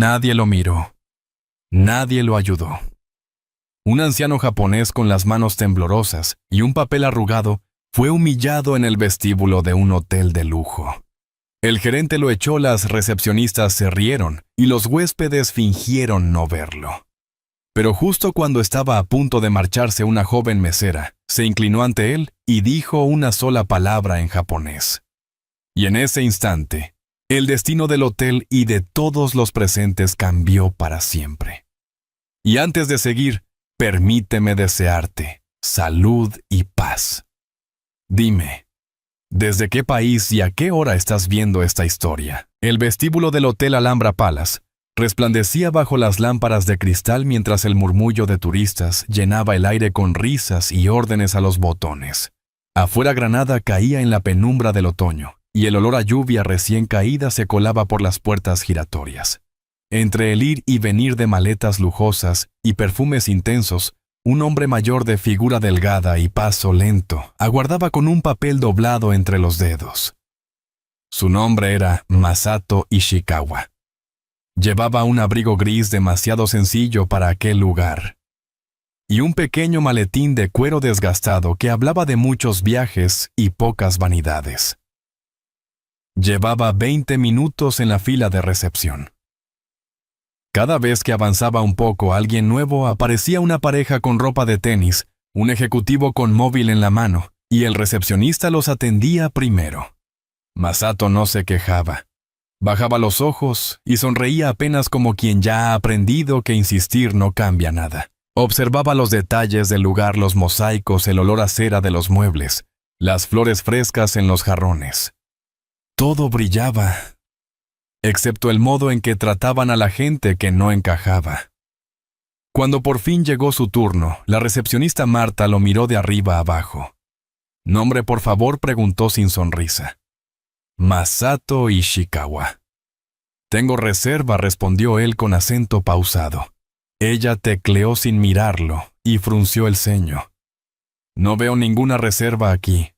Nadie lo miró. Nadie lo ayudó. Un anciano japonés con las manos temblorosas y un papel arrugado fue humillado en el vestíbulo de un hotel de lujo. El gerente lo echó, las recepcionistas se rieron y los huéspedes fingieron no verlo. Pero justo cuando estaba a punto de marcharse, una joven mesera se inclinó ante él y dijo una sola palabra en japonés. Y en ese instante, el destino del hotel y de todos los presentes cambió para siempre. Y antes de seguir, permíteme desearte salud y paz. Dime, ¿desde qué país y a qué hora estás viendo esta historia? El vestíbulo del Hotel Alhambra Palace resplandecía bajo las lámparas de cristal mientras el murmullo de turistas llenaba el aire con risas y órdenes a los botones. Afuera Granada caía en la penumbra del otoño y el olor a lluvia recién caída se colaba por las puertas giratorias. Entre el ir y venir de maletas lujosas y perfumes intensos, un hombre mayor de figura delgada y paso lento aguardaba con un papel doblado entre los dedos. Su nombre era Masato Ishikawa. Llevaba un abrigo gris demasiado sencillo para aquel lugar y un pequeño maletín de cuero desgastado que hablaba de muchos viajes y pocas vanidades. Llevaba 20 minutos en la fila de recepción. Cada vez que avanzaba un poco alguien nuevo, aparecía una pareja con ropa de tenis, un ejecutivo con móvil en la mano, y el recepcionista los atendía primero. Masato no se quejaba. Bajaba los ojos y sonreía apenas como quien ya ha aprendido que insistir no cambia nada. Observaba los detalles del lugar, los mosaicos, el olor a cera de los muebles, las flores frescas en los jarrones. Todo brillaba, excepto el modo en que trataban a la gente que no encajaba. Cuando por fin llegó su turno, la recepcionista Marta lo miró de arriba a abajo. «¿Nombre, por favor?», preguntó sin sonrisa. «Masato Ishikawa». «Tengo reserva», respondió él con acento pausado. Ella tecleó sin mirarlo y frunció el ceño. «No veo ninguna reserva aquí».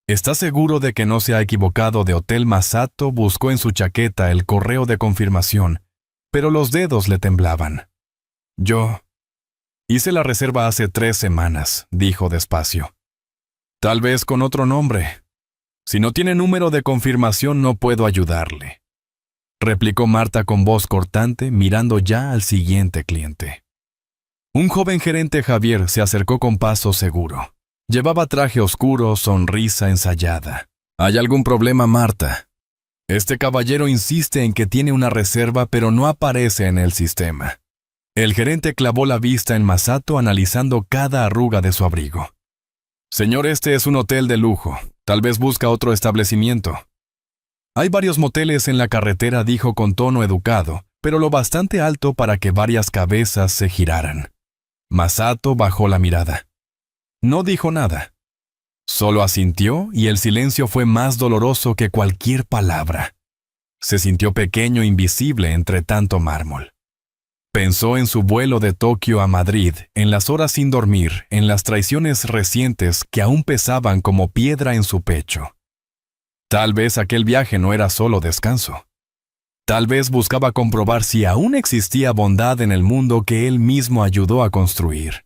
«¿Está seguro de que no se ha equivocado de hotel?». Masato buscó en su chaqueta el correo de confirmación, pero los dedos le temblaban. «Yo hice la reserva hace 3 semanas», dijo despacio. «Tal vez con otro nombre. Si no tiene número de confirmación no puedo ayudarle», replicó Marta con voz cortante, mirando ya al siguiente cliente. Un joven gerente, Javier, se acercó con paso seguro. Llevaba traje oscuro, sonrisa ensayada. «¿Hay algún problema, Marta? Este caballero insiste en que tiene una reserva, pero no aparece en el sistema». El gerente clavó la vista en Masato, analizando cada arruga de su abrigo. «Señor, este es un hotel de lujo. Tal vez busca otro establecimiento». «Hay varios moteles en la carretera», dijo con tono educado, pero lo bastante alto para que varias cabezas se giraran. Masato bajó la mirada. No dijo nada. Solo asintió y el silencio fue más doloroso que cualquier palabra. Se sintió pequeño, invisible entre tanto mármol. Pensó en su vuelo de Tokio a Madrid, en las horas sin dormir, en las traiciones recientes que aún pesaban como piedra en su pecho. Tal vez aquel viaje no era solo descanso. Tal vez buscaba comprobar si aún existía bondad en el mundo que él mismo ayudó a construir.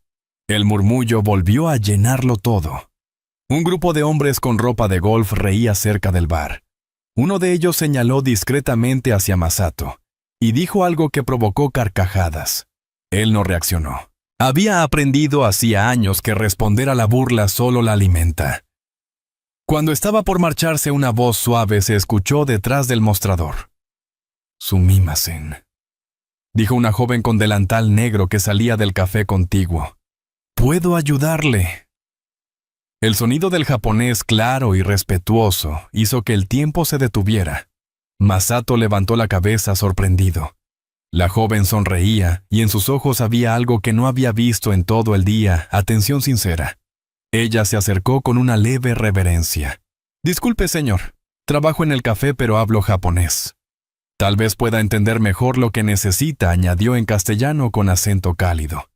El murmullo volvió a llenarlo todo. Un grupo de hombres con ropa de golf reía cerca del bar. Uno de ellos señaló discretamente hacia Masato y dijo algo que provocó carcajadas. Él no reaccionó. Había aprendido hacía años que responder a la burla solo la alimenta. Cuando estaba por marcharse, una voz suave se escuchó detrás del mostrador. «Sumimasen», dijo una joven con delantal negro que salía del café contiguo. «¿Puedo ayudarle?». El sonido del japonés claro y respetuoso hizo que el tiempo se detuviera. Masato levantó la cabeza sorprendido. La joven sonreía y en sus ojos había algo que no había visto en todo el día: atención sincera. Ella se acercó con una leve reverencia. «Disculpe, señor. Trabajo en el café, pero hablo japonés. Tal vez pueda entender mejor lo que necesita», añadió en castellano con acento cálido.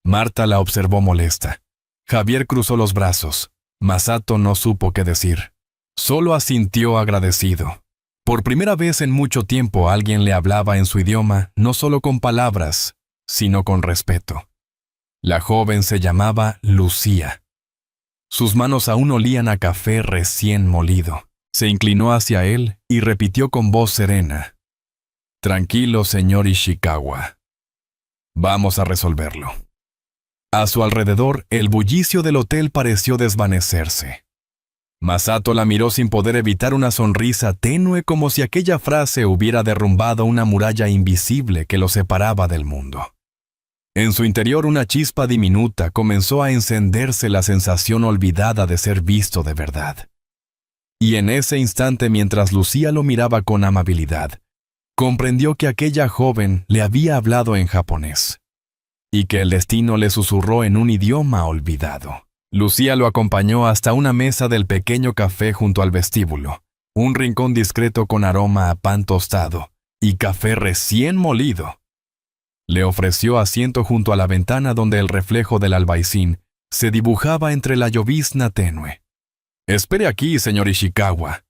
Marta la observó molesta. Javier cruzó los brazos. Masato no supo qué decir. Solo asintió agradecido. Por primera vez en mucho tiempo alguien le hablaba en su idioma, no solo con palabras, sino con respeto. La joven se llamaba Lucía. Sus manos aún olían a café recién molido. Se inclinó hacia él y repitió con voz serena: «Tranquilo, señor Ishikawa. Vamos a resolverlo». A su alrededor, el bullicio del hotel pareció desvanecerse. Masato la miró sin poder evitar una sonrisa tenue, como si aquella frase hubiera derrumbado una muralla invisible que lo separaba del mundo. En su interior una chispa diminuta comenzó a encenderse, la sensación olvidada de ser visto de verdad. Y en ese instante, mientras Lucía lo miraba con amabilidad, comprendió que aquella joven le había hablado en japonés, y que el destino le susurró en un idioma olvidado. Lucía lo acompañó hasta una mesa del pequeño café junto al vestíbulo, un rincón discreto con aroma a pan tostado y café recién molido. Le ofreció asiento junto a la ventana donde el reflejo del albaicín se dibujaba entre la llovizna tenue. «Espere aquí, señor Ishikawa.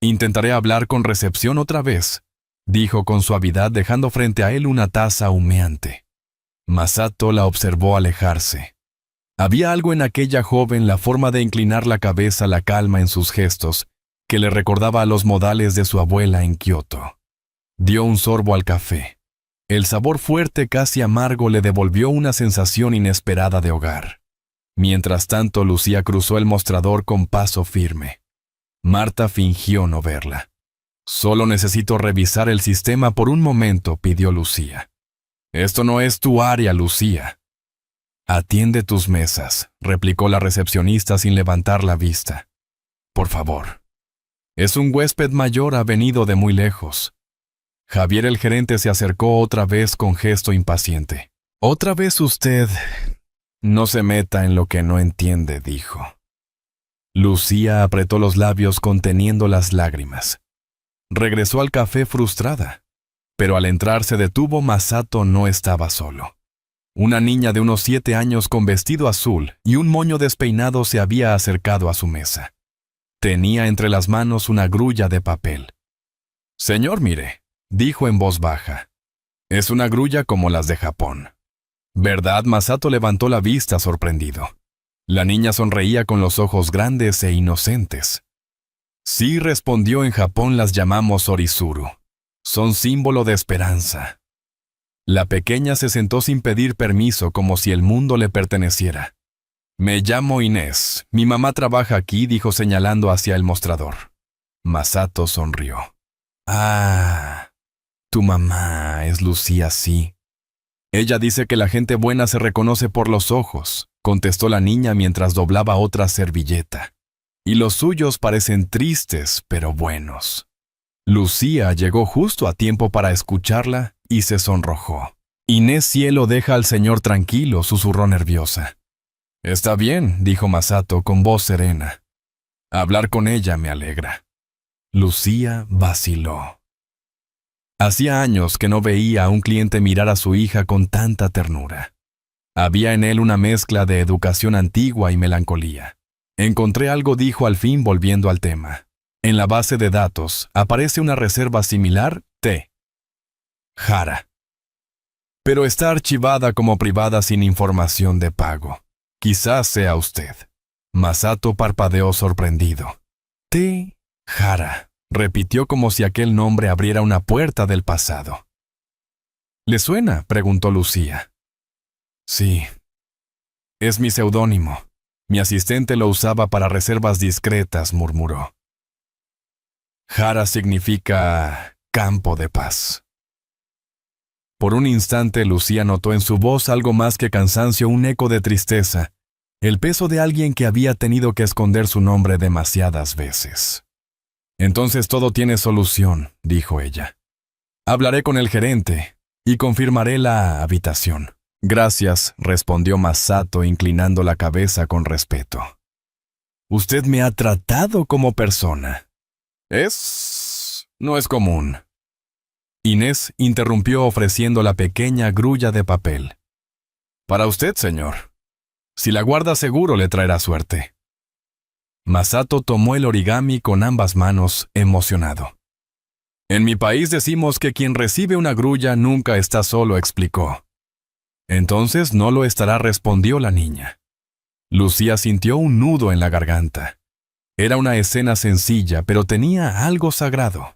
Intentaré hablar con recepción otra vez», dijo con suavidad, dejando frente a él una taza humeante. Masato la observó alejarse. Había algo en aquella joven, la forma de inclinar la cabeza, la calma en sus gestos, que le recordaba a los modales de su abuela en Kioto. Dio un sorbo al café. El sabor fuerte, casi amargo, le devolvió una sensación inesperada de hogar. Mientras tanto, Lucía cruzó el mostrador con paso firme. Marta fingió no verla. «Solo necesito revisar el sistema por un momento», pidió Lucía. «Esto no es tu área, Lucía». «Atiende tus mesas», replicó la recepcionista sin levantar la vista. «Por favor. Es un huésped mayor, ha venido de muy lejos». Javier, el gerente, se acercó otra vez con gesto impaciente. «Otra vez usted. No se meta en lo que no entiende», dijo. Lucía apretó los labios conteniendo las lágrimas. Regresó al café frustrada, pero al entrar se detuvo. Masato no estaba solo. Una niña de unos 7 años con vestido azul y un moño despeinado se había acercado a su mesa. Tenía entre las manos una grulla de papel. «Señor, mire», dijo en voz baja. «Es una grulla como las de Japón». «¿Verdad?». Masato levantó la vista sorprendido. La niña sonreía con los ojos grandes e inocentes. «Sí», respondió, «en Japón las llamamos orizuru. Son símbolo de esperanza». La pequeña se sentó sin pedir permiso, como si el mundo le perteneciera. «Me llamo Inés. Mi mamá trabaja aquí», dijo señalando hacia el mostrador. Masato sonrió. «Ah, tu mamá es Lucía, sí. Ella dice que la gente buena se reconoce por los ojos», contestó la niña mientras doblaba otra servilleta. «Y los suyos parecen tristes, pero buenos». Lucía llegó justo a tiempo para escucharla y se sonrojó. «Inés, cielo, deja al señor tranquilo», susurró nerviosa. «Está bien», dijo Masato con voz serena. «Hablar con ella me alegra». Lucía vaciló. Hacía años que no veía a un cliente mirar a su hija con tanta ternura. Había en él una mezcla de educación antigua y melancolía. «Encontré algo», dijo al fin, volviendo al tema. «En la base de datos aparece una reserva similar, T. Hara. Pero está archivada como privada sin información de pago. Quizás sea usted». Masato parpadeó sorprendido. «T. Hara», repitió como si aquel nombre abriera una puerta del pasado. «¿Le suena?», preguntó Lucía. «Sí. Es mi seudónimo. Mi asistente lo usaba para reservas discretas», murmuró. «Hara significa campo de paz». Por un instante Lucía notó en su voz algo más que cansancio, un eco de tristeza, el peso de alguien que había tenido que esconder su nombre demasiadas veces. «Entonces todo tiene solución», dijo ella. «Hablaré con el gerente y confirmaré la habitación». «Gracias», respondió Masato inclinando la cabeza con respeto. «Usted me ha tratado como persona». No es común». Inés interrumpió ofreciendo la pequeña grulla de papel. «Para usted, señor. Si la guarda seguro le traerá suerte». Masato tomó el origami con ambas manos, emocionado. En mi país decimos que quien recibe una grulla nunca está solo, explicó. Entonces no lo estará, respondió la niña. Lucía sintió un nudo en la garganta. Era una escena sencilla, pero tenía algo sagrado.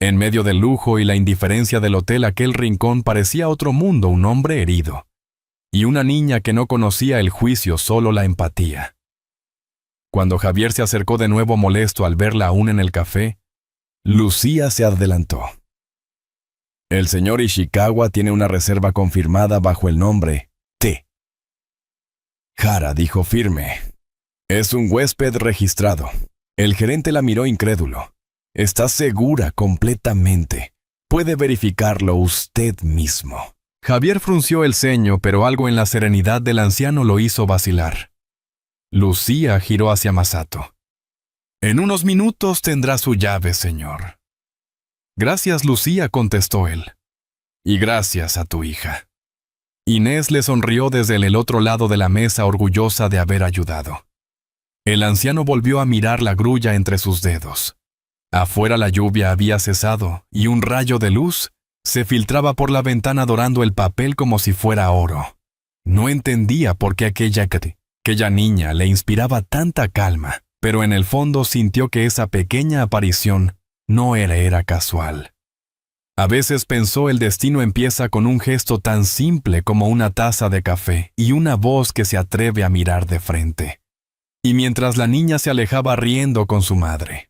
En medio del lujo y la indiferencia del hotel, aquel rincón parecía otro mundo, un hombre herido. Y una niña que no conocía el juicio, solo la empatía. Cuando Javier se acercó de nuevo molesto al verla aún en el café, Lucía se adelantó. El señor Ishikawa tiene una reserva confirmada bajo el nombre T. Hara dijo firme. Es un huésped registrado. El gerente la miró incrédulo. Está segura completamente. Puede verificarlo usted mismo. Javier frunció el ceño, pero algo en la serenidad del anciano lo hizo vacilar. Lucía giró hacia Masato. En unos minutos tendrá su llave, señor. Gracias, Lucía, contestó él. Y gracias a tu hija. Inés le sonrió desde el otro lado de la mesa, orgullosa de haber ayudado. El anciano volvió a mirar la grulla entre sus dedos. Afuera la lluvia había cesado y un rayo de luz se filtraba por la ventana dorando el papel como si fuera oro. No entendía por qué aquella niña le inspiraba tanta calma, pero en el fondo sintió que esa pequeña aparición no era casual. A veces pensó, el destino empieza con un gesto tan simple como una taza de café y una voz que se atreve a mirar de frente. Y mientras la niña se alejaba riendo con su madre,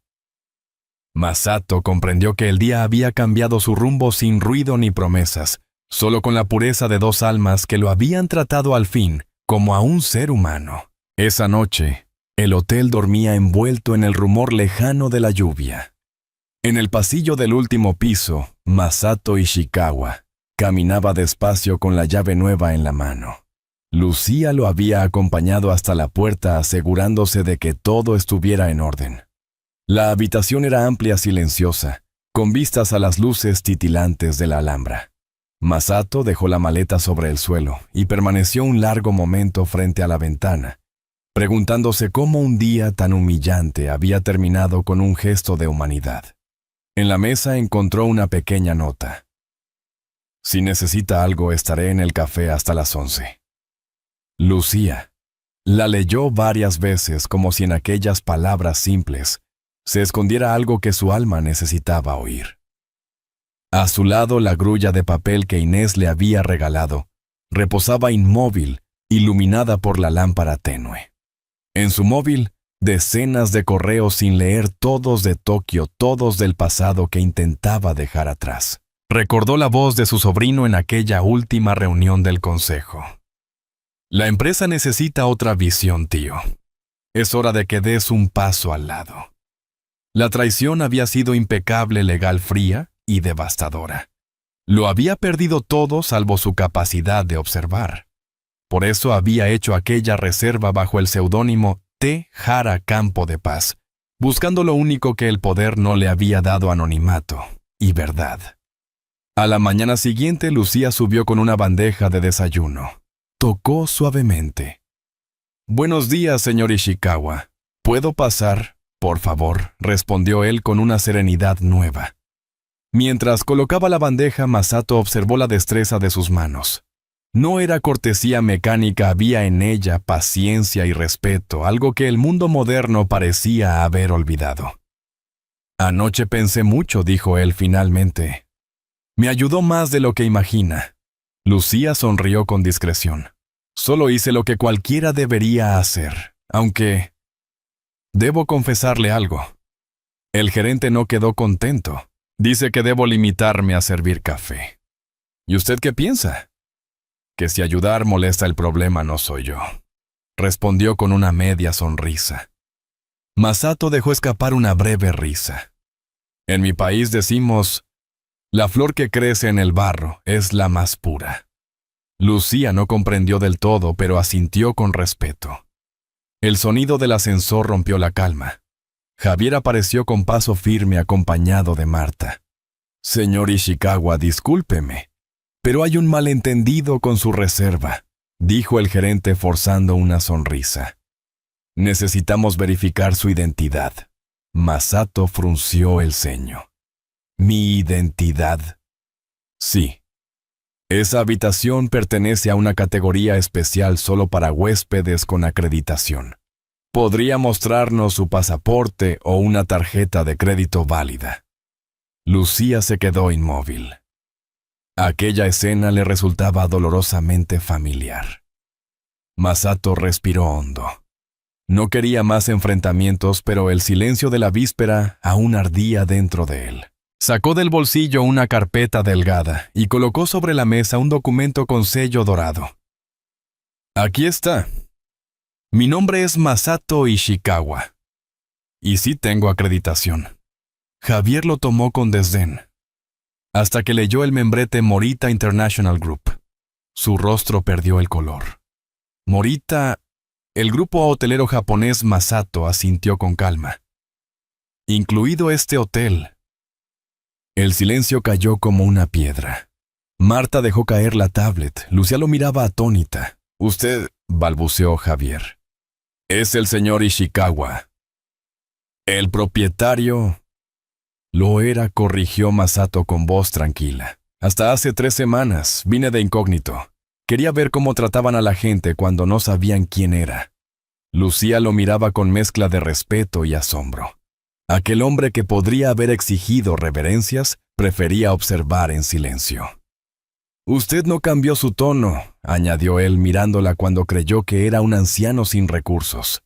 Masato comprendió que el día había cambiado su rumbo sin ruido ni promesas, solo con la pureza de dos almas que lo habían tratado al fin como a un ser humano. Esa noche, el hotel dormía envuelto en el rumor lejano de la lluvia. En el pasillo del último piso, Masato Ishikawa caminaba despacio con la llave nueva en la mano. Lucía lo había acompañado hasta la puerta, asegurándose de que todo estuviera en orden. La habitación era amplia, silenciosa, con vistas a las luces titilantes de la Alhambra. Masato dejó la maleta sobre el suelo y permaneció un largo momento frente a la ventana, preguntándose cómo un día tan humillante había terminado con un gesto de humanidad. En la mesa encontró una pequeña nota. Si necesita algo, estaré en el café hasta las 11. Lucía la leyó varias veces, como si en aquellas palabras simples se escondiera algo que su alma necesitaba oír. A su lado, la grulla de papel que Inés le había regalado reposaba inmóvil, iluminada por la lámpara tenue. En su móvil, decenas de correos sin leer, todos de Tokio, todos del pasado que intentaba dejar atrás. Recordó la voz de su sobrino en aquella última reunión del consejo. La empresa necesita otra visión, tío. Es hora de que des un paso al lado. La traición había sido impecable, legal, fría y devastadora. Lo había perdido todo salvo su capacidad de observar. Por eso había hecho aquella reserva bajo el seudónimo T. Hara Campo de Paz, buscando lo único que el poder no le había dado: anonimato y verdad. A la mañana siguiente, Lucía subió con una bandeja de desayuno. Tocó suavemente. «Buenos días, señor Ishikawa. ¿Puedo pasar, por favor?», respondió él con una serenidad nueva. Mientras colocaba la bandeja, Masato observó la destreza de sus manos. No era cortesía mecánica, había en ella paciencia y respeto, algo que el mundo moderno parecía haber olvidado. «Anoche pensé mucho», dijo él finalmente. «Me ayudó más de lo que imagina». Lucía sonrió con discreción. «Solo hice lo que cualquiera debería hacer, aunque debo confesarle algo. El gerente no quedó contento. Dice que debo limitarme a servir café. ¿Y usted qué piensa?». «Que si ayudar molesta, el problema no soy yo», respondió con una media sonrisa. Masato dejó escapar una breve risa. «En mi país decimos: la flor que crece en el barro es la más pura». Lucía no comprendió del todo, pero asintió con respeto. El sonido del ascensor rompió la calma. Javier apareció con paso firme, acompañado de Marta. «Señor Ishikawa, discúlpeme, pero hay un malentendido con su reserva», dijo el gerente forzando una sonrisa. «Necesitamos verificar su identidad». Masato frunció el ceño. ¿Mi identidad? Sí. Esa habitación pertenece a una categoría especial solo para huéspedes con acreditación. Podría mostrarnos su pasaporte o una tarjeta de crédito válida. Lucía se quedó inmóvil. Aquella escena le resultaba dolorosamente familiar. Masato respiró hondo. No quería más enfrentamientos, pero el silencio de la víspera aún ardía dentro de él. Sacó del bolsillo una carpeta delgada y colocó sobre la mesa un documento con sello dorado. Aquí está. Mi nombre es Masato Ishikawa. Y sí tengo acreditación. Javier lo tomó con desdén, hasta que leyó el membrete Morita International Group. Su rostro perdió el color. Morita, el grupo hotelero japonés Masato, asintió con calma. Incluido este hotel. El silencio cayó como una piedra. Marta dejó caer la tablet. Lucía lo miraba atónita. Usted, balbuceó Javier. Es el señor Ishikawa. El propietario... Lo era, corrigió Masato con voz tranquila. Hasta hace 3 semanas vine de incógnito. Quería ver cómo trataban a la gente cuando no sabían quién era. Lucía lo miraba con mezcla de respeto y asombro. Aquel hombre que podría haber exigido reverencias, prefería observar en silencio. Usted no cambió su tono, añadió él mirándola cuando creyó que era un anciano sin recursos.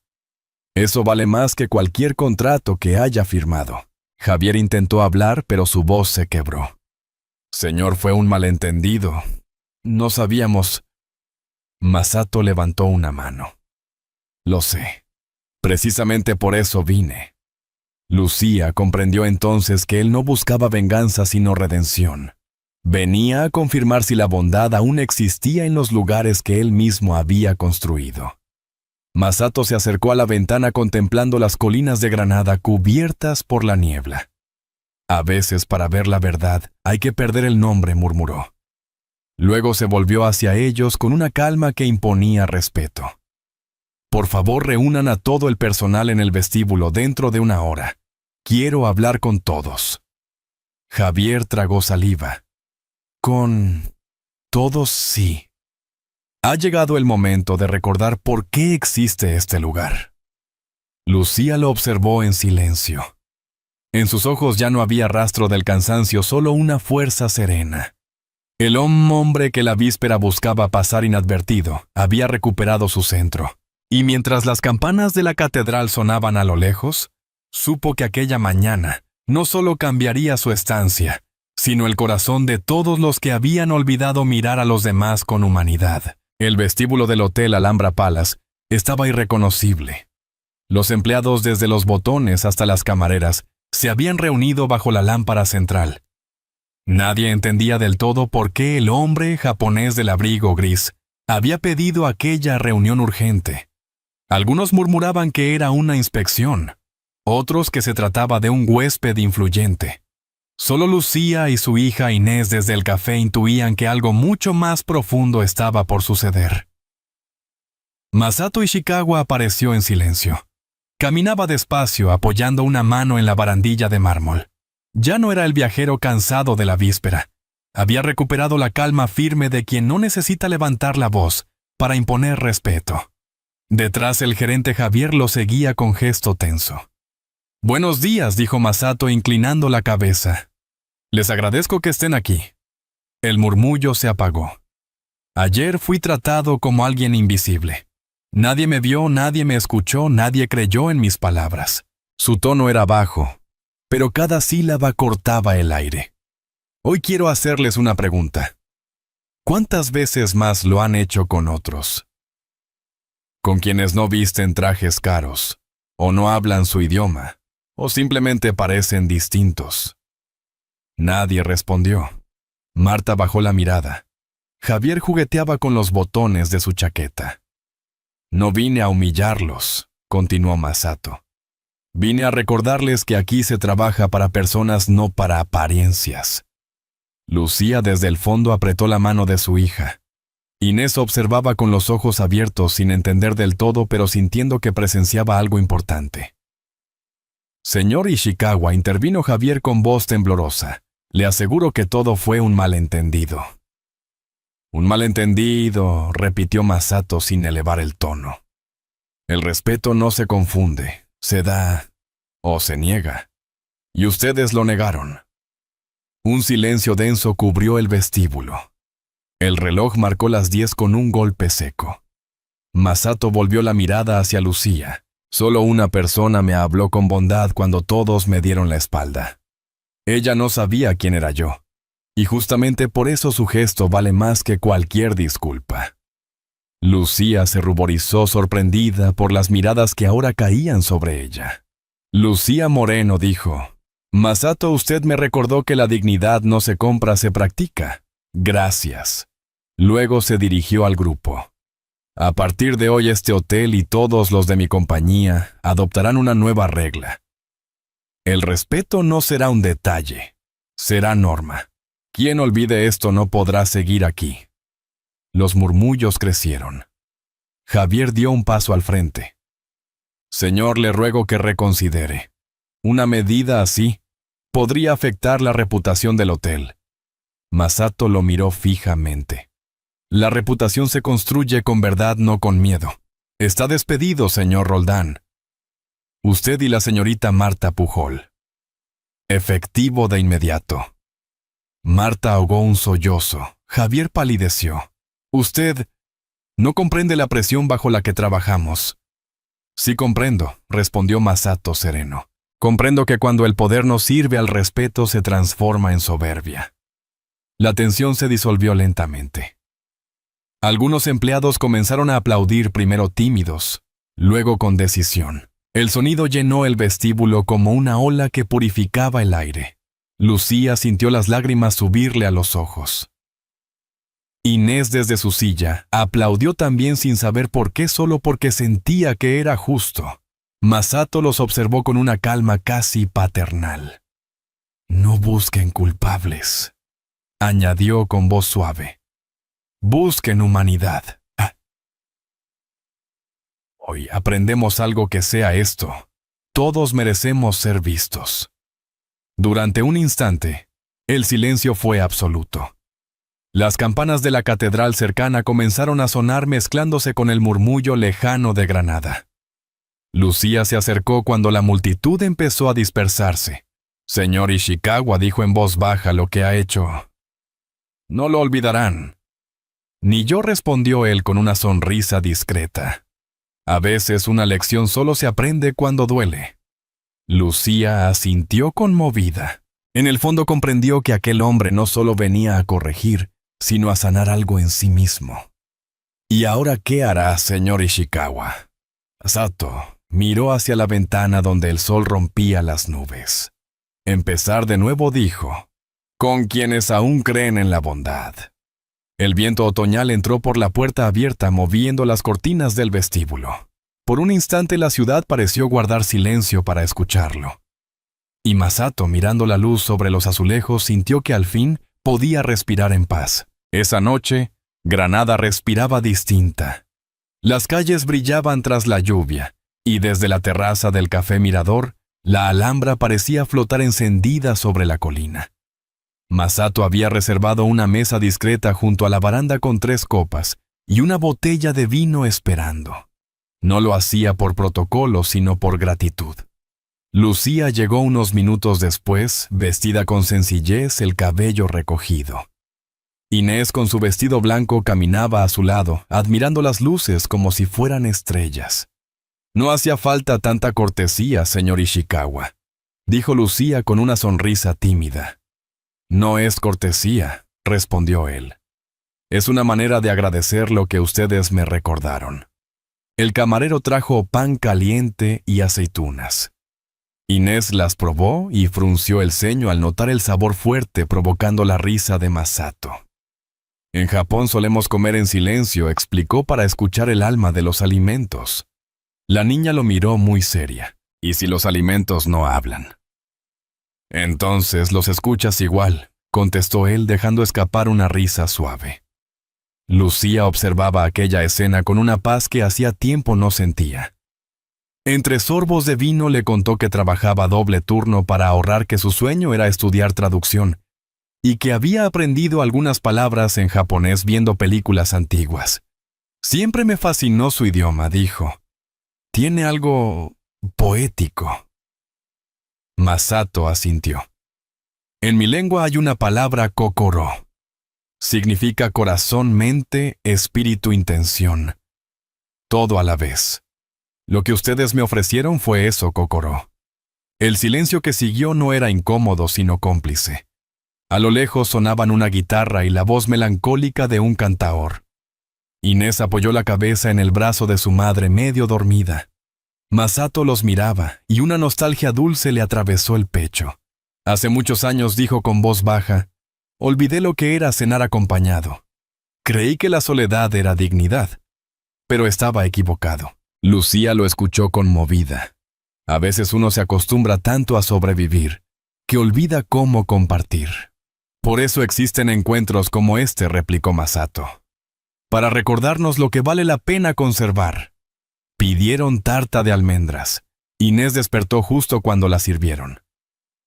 Eso vale más que cualquier contrato que haya firmado. Javier intentó hablar, pero su voz se quebró. Señor, fue un malentendido. No sabíamos. Masato levantó una mano. Lo sé. Precisamente por eso vine. Lucía comprendió entonces que él no buscaba venganza sino redención. Venía a confirmar si la bondad aún existía en los lugares que él mismo había construido. Masato se acercó a la ventana contemplando las colinas de Granada cubiertas por la niebla. A veces, para ver la verdad, hay que perder el nombre, murmuró. Luego se volvió hacia ellos con una calma que imponía respeto. Por favor, reúnan a todo el personal en el vestíbulo dentro de 1 hora. Quiero hablar con todos. Javier tragó saliva. Con todos, sí. Ha llegado el momento de recordar por qué existe este lugar. Lucía lo observó en silencio. En sus ojos ya no había rastro del cansancio, solo una fuerza serena. El hombre que la víspera buscaba pasar inadvertido había recuperado su centro. Y mientras las campanas de la catedral sonaban a lo lejos, supo que aquella mañana no solo cambiaría su estancia, sino el corazón de todos los que habían olvidado mirar a los demás con humanidad. El vestíbulo del Hotel Alhambra Palace estaba irreconocible. Los empleados, desde los botones hasta las camareras, se habían reunido bajo la lámpara central. Nadie entendía del todo por qué el hombre japonés del abrigo gris había pedido aquella reunión urgente. Algunos murmuraban que era una inspección, otros que se trataba de un huésped influyente. Solo Lucía y su hija Inés desde el café intuían que algo mucho más profundo estaba por suceder. Masato Ishikawa apareció en silencio. Caminaba despacio, apoyando una mano en la barandilla de mármol. Ya no era el viajero cansado de la víspera. Había recuperado la calma firme de quien no necesita levantar la voz para imponer respeto. Detrás, el gerente Javier lo seguía con gesto tenso. «Buenos días», dijo Masato inclinando la cabeza. «Les agradezco que estén aquí». El murmullo se apagó. Ayer fui tratado como alguien invisible. Nadie me vio, nadie me escuchó, nadie creyó en mis palabras. Su tono era bajo, pero cada sílaba cortaba el aire. Hoy quiero hacerles una pregunta. ¿Cuántas veces más lo han hecho con otros? Con quienes no visten trajes caros, o no hablan su idioma, o simplemente parecen distintos. Nadie respondió. Marta bajó la mirada. Javier jugueteaba con los botones de su chaqueta. No vine a humillarlos, continuó Masato. Vine a recordarles que aquí se trabaja para personas, no para apariencias. Lucía desde el fondo apretó la mano de su hija. Inés observaba con los ojos abiertos sin entender del todo, pero sintiendo que presenciaba algo importante. Señor Ishikawa, intervino Javier con voz temblorosa. Le aseguro que todo fue un malentendido. Un malentendido, repitió Masato sin elevar el tono. El respeto no se confunde, se da o se niega. Y ustedes lo negaron. Un silencio denso cubrió el vestíbulo. El reloj marcó las 10 con un golpe seco. Masato volvió la mirada hacia Lucía. Solo una persona me habló con bondad cuando todos me dieron la espalda. Ella no sabía quién era yo. Y justamente por eso su gesto vale más que cualquier disculpa. Lucía se ruborizó sorprendida por las miradas que ahora caían sobre ella. Lucía Moreno dijo: Masato, usted me recordó que la dignidad no se compra, se practica. Gracias. Luego se dirigió al grupo. A partir de hoy este hotel y todos los de mi compañía adoptarán una nueva regla. El respeto no será un detalle, será norma. Quien olvide esto no podrá seguir aquí. Los murmullos crecieron. Javier dio un paso al frente. Señor, le ruego que reconsidere. Una medida así podría afectar la reputación del hotel. Masato lo miró fijamente. La reputación se construye con verdad, no con miedo. Está despedido, señor Roldán. Usted y la señorita Marta Pujol. Efectivo de inmediato. Marta ahogó un sollozo. Javier palideció. Usted no comprende la presión bajo la que trabajamos. Sí comprendo, respondió Masato sereno. Comprendo que cuando el poder no sirve al respeto se transforma en soberbia. La tensión se disolvió lentamente. Algunos empleados comenzaron a aplaudir, primero tímidos, luego con decisión. El sonido llenó el vestíbulo como una ola que purificaba el aire. Lucía sintió las lágrimas subirle a los ojos. Inés desde su silla aplaudió también sin saber por qué, solo porque sentía que era justo. Masato los observó con una calma casi paternal. No busquen culpables, añadió con voz suave. Busquen humanidad. Hoy aprendemos algo que sea esto. Todos merecemos ser vistos. Durante un instante, el silencio fue absoluto. Las campanas de la catedral cercana comenzaron a sonar mezclándose con el murmullo lejano de Granada. Lucía se acercó cuando la multitud empezó a dispersarse. Señor Ishikawa, dijo en voz baja, lo que ha hecho. No lo olvidarán. Ni yo, respondió él con una sonrisa discreta. A veces una lección solo se aprende cuando duele. Lucía asintió conmovida. En el fondo comprendió que aquel hombre no solo venía a corregir, sino a sanar algo en sí mismo. ¿Y ahora qué hará, señor Ishikawa? Sato miró hacia la ventana donde el sol rompía las nubes. Empezar de nuevo, dijo, con quienes aún creen en la bondad. El viento otoñal entró por la puerta abierta moviendo las cortinas del vestíbulo. Por un instante la ciudad pareció guardar silencio para escucharlo. Y Masato, mirando la luz sobre los azulejos, sintió que al fin podía respirar en paz. Esa noche, Granada respiraba distinta. Las calles brillaban tras la lluvia, y desde la terraza del Café Mirador, la Alhambra parecía flotar encendida sobre la colina. Masato había reservado una mesa discreta junto a la baranda con 3 copas y una botella de vino esperando. No lo hacía por protocolo, sino por gratitud. Lucía llegó unos minutos después, vestida con sencillez, el cabello recogido. Inés, con su vestido blanco, caminaba a su lado, admirando las luces como si fueran estrellas. No hacía falta tanta cortesía, señor Ishikawa, dijo Lucía con una sonrisa tímida. No es cortesía, respondió él. Es una manera de agradecer lo que ustedes me recordaron. El camarero trajo pan caliente y aceitunas. Inés las probó y frunció el ceño al notar el sabor fuerte, provocando la risa de Masato. En Japón solemos comer en silencio, explicó, para escuchar el alma de los alimentos. La niña lo miró muy seria. ¿Y si los alimentos no hablan? Entonces los escuchas igual, contestó él, dejando escapar una risa suave. Lucía observaba aquella escena con una paz que hacía tiempo no sentía. Entre sorbos de vino le contó que trabajaba doble turno para ahorrar, que su sueño era estudiar traducción, y que había aprendido algunas palabras en japonés viendo películas antiguas. Siempre me fascinó su idioma, dijo. Tiene algo poético. Masato asintió. En mi lengua hay una palabra kokoro. Significa corazón, mente, espíritu, intención. Todo a la vez. Lo que ustedes me ofrecieron fue eso, Kokoro. El silencio que siguió no era incómodo, sino cómplice. A lo lejos sonaban una guitarra y la voz melancólica de un cantaor. Inés apoyó la cabeza en el brazo de su madre medio dormida. Masato los miraba y una nostalgia dulce le atravesó el pecho. Hace muchos años dijo con voz baja, olvidé lo que era cenar acompañado. Creí que la soledad era dignidad, pero estaba equivocado. Lucía lo escuchó conmovida. A veces uno se acostumbra tanto a sobrevivir, que olvida cómo compartir. Por eso existen encuentros como este, replicó Masato. Para recordarnos lo que vale la pena conservar. Pidieron tarta de almendras. Inés despertó justo cuando la sirvieron.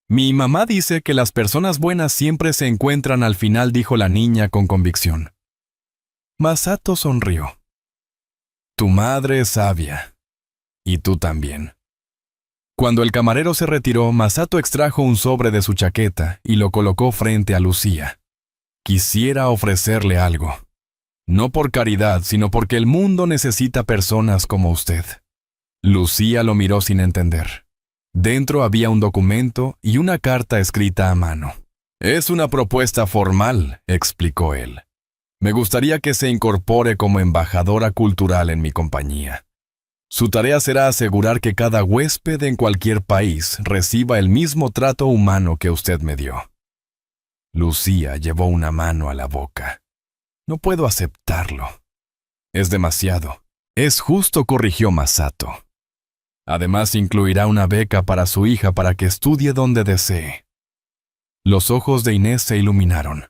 Mi mamá dice que las personas buenas siempre se encuentran al final, dijo la niña con convicción. Masato sonrió. Tu madre es sabia. Y tú también. Cuando el camarero se retiró, Masato extrajo un sobre de su chaqueta y lo colocó frente a Lucía. Quisiera ofrecerle algo. No por caridad, sino porque el mundo necesita personas como usted. Lucía lo miró sin entender. Dentro había un documento y una carta escrita a mano. Es una propuesta formal, explicó él. Me gustaría que se incorpore como embajadora cultural en mi compañía. Su tarea será asegurar que cada huésped en cualquier país reciba el mismo trato humano que usted me dio. Lucía llevó una mano a la boca. No puedo aceptarlo. Es demasiado. Es justo, corrigió Masato. Además, incluirá una beca para su hija para que estudie donde desee. Los ojos de Inés se iluminaron.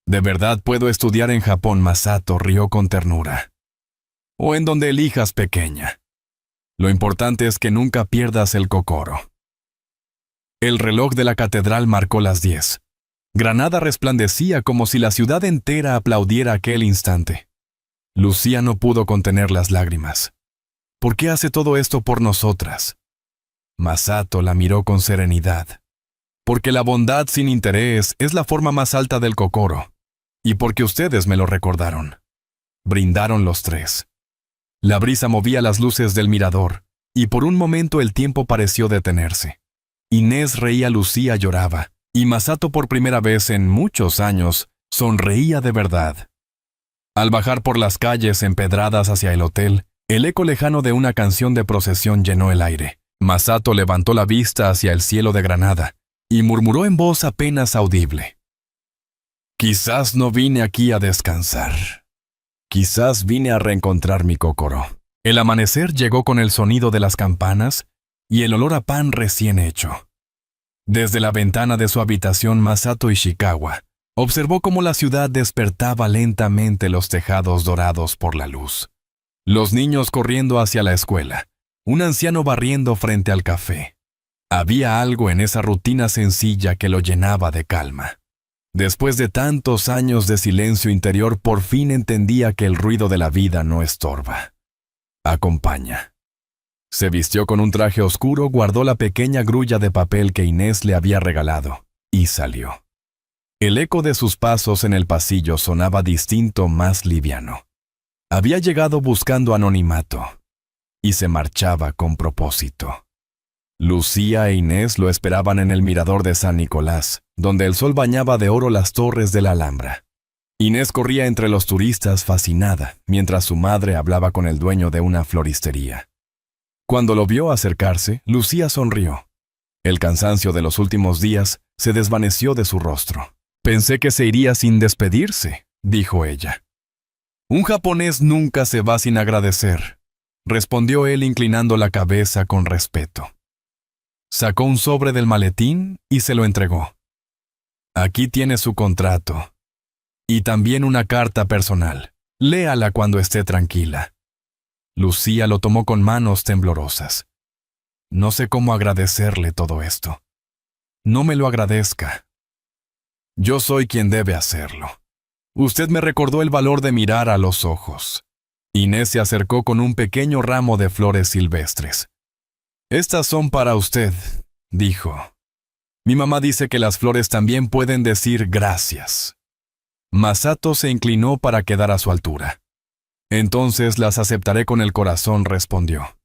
De verdad puedo estudiar en Japón, Masato rió con ternura. O en donde elijas, pequeña. Lo importante es que nunca pierdas el kokoro. El reloj de la catedral marcó las 10. Granada resplandecía como si la ciudad entera aplaudiera aquel instante. Lucía no pudo contener las lágrimas. ¿Por qué hace todo esto por nosotras? Masato la miró con serenidad. Porque la bondad sin interés es la forma más alta del kokoro. Y porque ustedes me lo recordaron. Brindaron los tres. La brisa movía las luces del mirador, y por un momento el tiempo pareció detenerse. Inés reía, Lucía lloraba, y Masato por primera vez en muchos años sonreía de verdad. Al bajar por las calles empedradas hacia el hotel, el eco lejano de una canción de procesión llenó el aire. Masato levantó la vista hacia el cielo de Granada, y murmuró en voz apenas audible. Quizás no vine aquí a descansar. Quizás vine a reencontrar mi kokoro. El amanecer llegó con el sonido de las campanas y el olor a pan recién hecho. Desde la ventana de su habitación, Masato Ishikawa observó cómo la ciudad despertaba lentamente los tejados dorados por la luz. Los niños corriendo hacia la escuela, un anciano barriendo frente al café. Había algo en esa rutina sencilla que lo llenaba de calma. Después de tantos años de silencio interior, por fin entendía que el ruido de la vida no estorba. Acompaña. Se vistió con un traje oscuro, guardó la pequeña grulla de papel que Inés le había regalado, y salió. El eco de sus pasos en el pasillo sonaba distinto, más liviano. Había llegado buscando anonimato, y se marchaba con propósito. Lucía e Inés lo esperaban en el mirador de San Nicolás, donde el sol bañaba de oro las torres de la Alhambra. Inés corría entre los turistas fascinada, mientras su madre hablaba con el dueño de una floristería. Cuando lo vio acercarse, Lucía sonrió. El cansancio de los últimos días se desvaneció de su rostro. Pensé que se iría sin despedirse, dijo ella. Un japonés nunca se va sin agradecer, respondió él inclinando la cabeza con respeto. Sacó un sobre del maletín y se lo entregó. Aquí tiene su contrato. Y también una carta personal. Léala cuando esté tranquila. Lucía lo tomó con manos temblorosas. No sé cómo agradecerle todo esto. No me lo agradezca. Yo soy quien debe hacerlo. Usted me recordó el valor de mirar a los ojos. Inés se acercó con un pequeño ramo de flores silvestres. Estas son para usted, dijo. Mi mamá dice que las flores también pueden decir gracias. Masato se inclinó para quedar a su altura. Entonces las aceptaré con el corazón, respondió.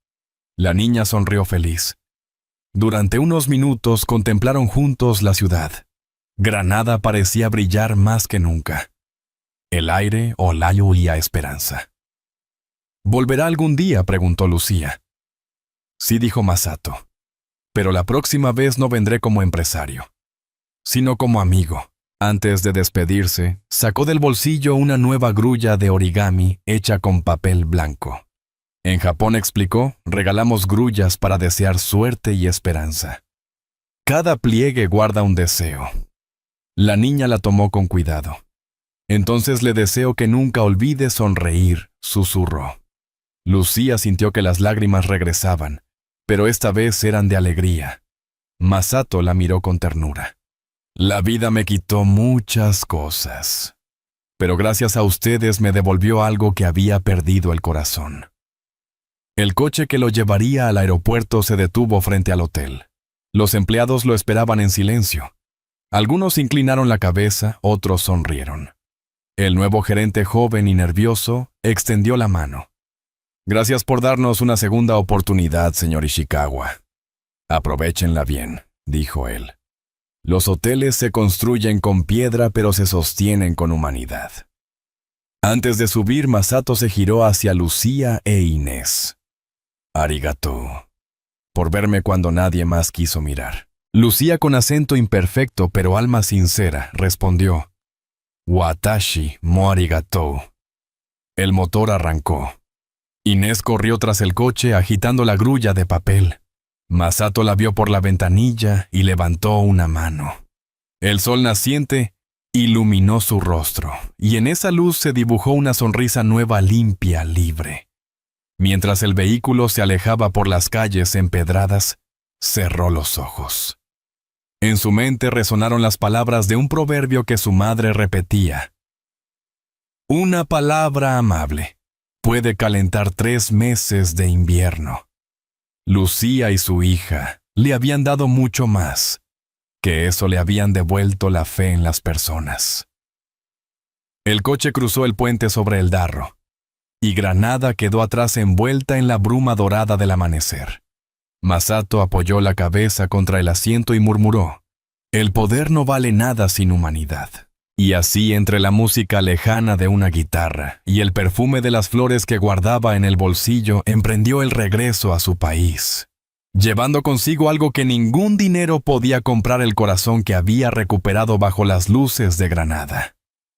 La niña sonrió feliz. Durante unos minutos contemplaron juntos la ciudad. Granada parecía brillar más que nunca. El aire olía a esperanza. ¿Volverá algún día?, preguntó Lucía. Sí, dijo Masato. Pero la próxima vez no vendré como empresario, sino como amigo. Antes de despedirse, sacó del bolsillo una nueva grulla de origami hecha con papel blanco. En Japón, explicó, regalamos grullas para desear suerte y esperanza. Cada pliegue guarda un deseo. La niña la tomó con cuidado. Entonces le deseo que nunca olvide sonreír, susurró. Lucía sintió que las lágrimas regresaban, pero esta vez eran de alegría. Masato la miró con ternura. La vida me quitó muchas cosas, pero gracias a ustedes me devolvió algo que había perdido el corazón. El coche que lo llevaría al aeropuerto se detuvo frente al hotel. Los empleados lo esperaban en silencio. Algunos inclinaron la cabeza, otros sonrieron. El nuevo gerente, joven y nervioso, extendió la mano. Gracias por darnos una segunda oportunidad, señor Ishikawa. Aprovéchenla bien, dijo él. Los hoteles se construyen con piedra, pero se sostienen con humanidad. Antes de subir, Masato se giró hacia Lucía e Inés. Arigato, por verme cuando nadie más quiso mirar. Lucía, con acento imperfecto pero alma sincera, respondió. Watashi mo arigato. El motor arrancó. Inés corrió tras el coche agitando la grulla de papel. Masato la vio por la ventanilla y levantó una mano. El sol naciente iluminó su rostro, y en esa luz se dibujó una sonrisa nueva, limpia, libre. Mientras el vehículo se alejaba por las calles empedradas, cerró los ojos. En su mente resonaron las palabras de un proverbio que su madre repetía. Una palabra amable puede calentar 3 meses de invierno. Lucía y su hija le habían dado mucho más, que eso le habían devuelto la fe en las personas. El coche cruzó el puente sobre el Darro, y Granada quedó atrás envuelta en la bruma dorada del amanecer. Masato apoyó la cabeza contra el asiento y murmuró, «El poder no vale nada sin humanidad». Y así, entre la música lejana de una guitarra y el perfume de las flores que guardaba en el bolsillo, emprendió el regreso a su país, llevando consigo algo que ningún dinero podía comprar: el corazón que había recuperado bajo las luces de Granada.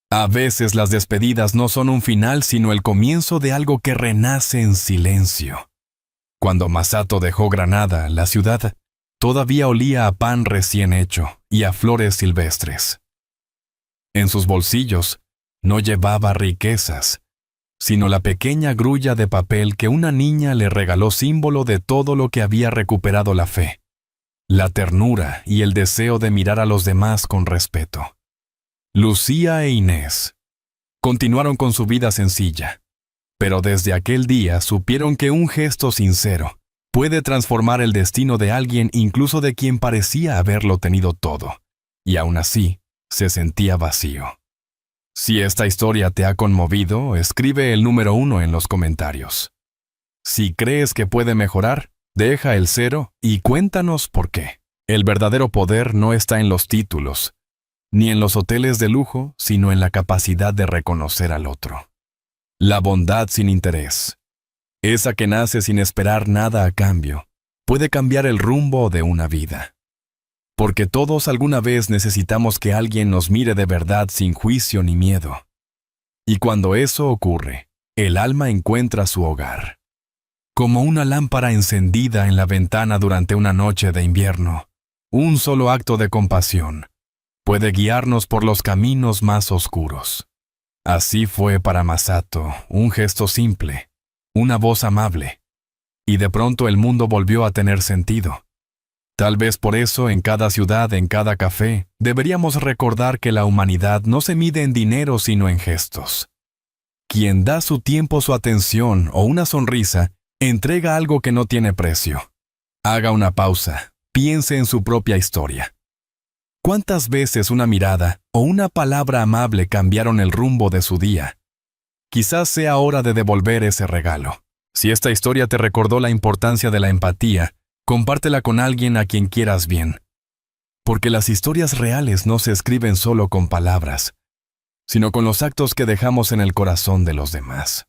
A veces las despedidas no son un final, sino el comienzo de algo que renace en silencio. Cuando Masato dejó Granada, la ciudad todavía olía a pan recién hecho y a flores silvestres. En sus bolsillos no llevaba riquezas, sino la pequeña grulla de papel que una niña le regaló, símbolo de todo lo que había recuperado: la fe, la ternura y el deseo de mirar a los demás con respeto. Lucía e Inés continuaron con su vida sencilla, pero desde aquel día supieron que un gesto sincero puede transformar el destino de alguien, incluso de quien parecía haberlo tenido todo, y aún así se sentía vacío. Si esta historia te ha conmovido, escribe el número 1 en los comentarios. Si crees que puede mejorar, deja el 0 y cuéntanos por qué. El verdadero poder no está en los títulos, ni en los hoteles de lujo, sino en la capacidad de reconocer al otro. La bondad sin interés, esa que nace sin esperar nada a cambio, puede cambiar el rumbo de una vida. Porque todos alguna vez necesitamos que alguien nos mire de verdad, sin juicio ni miedo. Y cuando eso ocurre, el alma encuentra su hogar. Como una lámpara encendida en la ventana durante una noche de invierno, un solo acto de compasión puede guiarnos por los caminos más oscuros. Así fue para Masato, un gesto simple, una voz amable, y de pronto el mundo volvió a tener sentido. Tal vez por eso en cada ciudad, en cada café, deberíamos recordar que la humanidad no se mide en dinero sino en gestos. Quien da su tiempo, su atención o una sonrisa, entrega algo que no tiene precio. Haga una pausa, piense en su propia historia. ¿Cuántas veces una mirada o una palabra amable cambiaron el rumbo de su día? Quizás sea hora de devolver ese regalo. Si esta historia te recordó la importancia de la empatía, compártela con alguien a quien quieras bien. Porque las historias reales no se escriben solo con palabras, sino con los actos que dejamos en el corazón de los demás.